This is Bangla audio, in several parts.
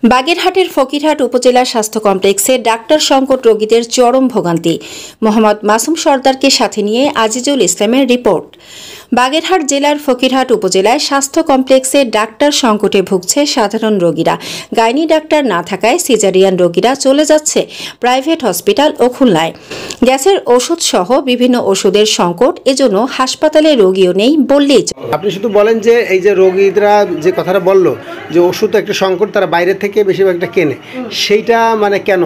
বাগেরহাটের ফকিরহাট উপজেলা স্বাস্থ্য কমপ্লেক্সে ডাক্তার সংকট রোগীদের চরম ভোগান্তি। মোহাম্মদ মাসুম সর্দারকে সাথে নিয়ে আজিজুল ইসলামের রিপোর্ট। বাগেরহাট জেলার ফকিরহাট উপজেলায় স্বাস্থ্য কমপ্লেক্সে ডাক্তার সংকটে ভুগছে সাধারণ রোগীরা। গাইনি ডাক্তার না থাকায় সিজারিয়ান রোগীরা চলে যাচ্ছে প্রাইভেট হসপিটাল ও খুলনায়। গ্যাসের ওষুধ সহ বিভিন্ন ওষুধের সংকট, এজন্য হাসপাতালে রোগীও নেই বললেই চলে। আপনি শুধু বলেন যে এই যে রোগীরা যে কথাটা বললো যে ওষুধ একটা সংকট, তারা বাইরে থেকে বেশিরভাগটা কেনে, সেইটা মানে কেন?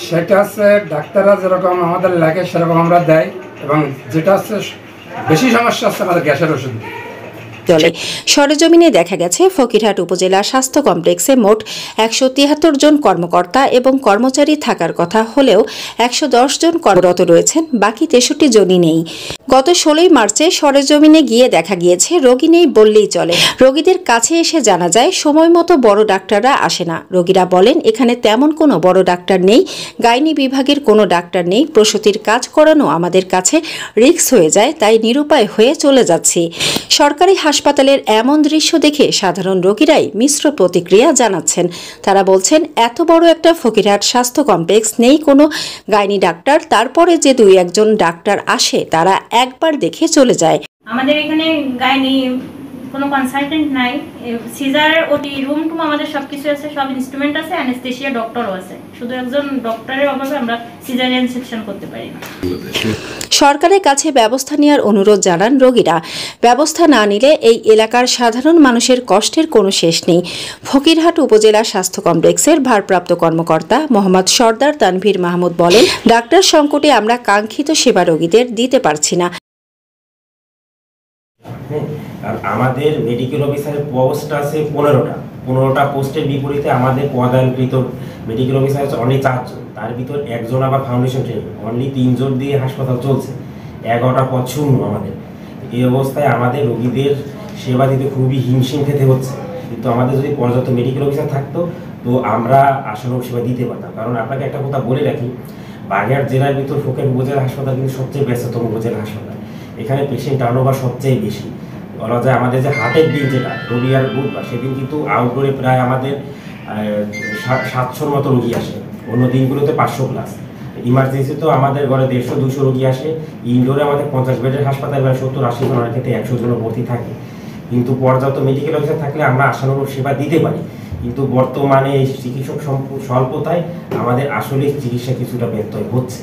সেটা হচ্ছে ডাক্তাররা যেরকম আমাদের লাগে সেরকম আমরা দেয়, এবং যেটা হচ্ছে বেশি সমস্যা হচ্ছে আমাদের গ্যাসের ওষুধ চলে। সরেজমিনে দেখা গেছে ফকিরহাট উপজেলা স্বাস্থ্য কমপ্লেক্সে মোট 173 জন কর্মকর্তা এবং কর্মচারী থাকার কথা হলেও 110 জন কর্মরত রয়েছেন, বাকি 63 জনই নেই। গত 16 মার্চে সরেজমিনে গিয়ে দেখা গিয়েছে রোগী নেই বললেই চলে। রোগীদের কাছে এসে জানা যায় সময় মতো বড় ডাক্তাররা আসে না। রোগীরা বলেন এখানে তেমন কোনো বড় ডাক্তার নেই, গাইনি বিভাগের কোনো ডাক্তার নেই, প্রসূতির কাজ করানো আমাদের কাছে রিস্ক হয়ে যায়, তাই নিরুপায় হয়ে চলে যাচ্ছি। সরকারি হাসপাতালের এমন দৃশ্য দেখে সাধারণ রোগীরাই মিশ্র প্রতিক্রিয়া জানাচ্ছেন। তারা বলছেন এত বড় একটা ফকিরহাট স্বাস্থ্য কমপ্লেক্স, নেই কোনো গাইনি ডাক্তার, তারপরে যে 2-1 ডাক্তার আসে তারা একবার দেখে চলে যায়। আমাদের এখানে গাইনি কোনো কনসালটেন্ট নাই, সিজার ওটি রুম টুম আমাদের সবকিছু আছে, সব ইনস্ট্রুমেন্ট আছে, অ্যানেস্থেশিয়া ডক্টরও আছে, শুধু একজন ডক্টরের অভাবে আমরা সিজারিয়ান সেকশন করতে পারি না। সরকারের কাছে ব্যবস্থা নেওয়ার অনুরোধ জানান রোগীরা। ব্যবস্থা না নিলে এই এলাকার সাধারণ মানুষের কষ্টের কোনো শেষ নেই। ফকিরহাট উপজেলা স্বাস্থ্য কমপ্লেক্সের ভারপ্রাপ্ত কর্মকর্তা মোহাম্মদ সর্দার তানভীর মাহমুদ বলেন, ডাক্তার সংকটে আমরা কাঙ্ক্ষিত সেবা রোগীদের দিতে পারছি না। আর আমাদের মেডিকেল অফিসারের পোস্ট আছে 15টা পোস্টের বিপরীতে আমাদের পদায়নকৃত মেডিকেল অফিসার আছে অনলি 4 জন, তার ভিতর 1 জন আবার ফাউন্ডেশন ট্রেনিং, অনলি 3 জন দিয়ে হাসপাতাল চলছে, 11টা পদ শূন্য আমাদের। এই অবস্থায় আমাদের রোগীদের সেবা দিতে খুবই হিমশিম খেতে হচ্ছে। কিন্তু আমাদের যদি পর্যাপ্ত মেডিকেল অফিসার থাকতো তো আমরা আশানুরূপ সেবা দিতে পারতাম। কারণ আপনাকে একটা কথা বলে রাখি, বাগেরহাট জেলার ভিতর ফকিরহাট উপজেলা হাসপাতাল কিন্তু সবচেয়ে ব্যস্ততম উপজেলা হাসপাতাল। এখানে পেশেন্ট টার্নওভার সবচেয়ে বেশি। বলা যায় আমাদের যে হাটের দিন যেটা রবি আর বুধবার, সেদিন কিন্তু আউটডোরে প্রায় আমাদের 700-র মতো রোগী আসে, অন্য দিনগুলোতে 500+। ইমার্জেন্সিতেও আমাদের ঘরে 150-200 রোগী আসে। ইনডোরে আমাদের 50 বেডের হাসপাতাল, 70-80 জন, অনেক ক্ষেত্রে 100 জন ভর্তি থাকে। কিন্তু পর্যাপ্ত মেডিকেল অফিসার থাকলে আমরা আশানুরূপ সেবা দিতে পারি। কিন্তু বর্তমানে এই চিকিৎসক স্বল্পতায় আমাদের আসলে চিকিৎসা কিছুটা ব্যত্যয় হচ্ছে।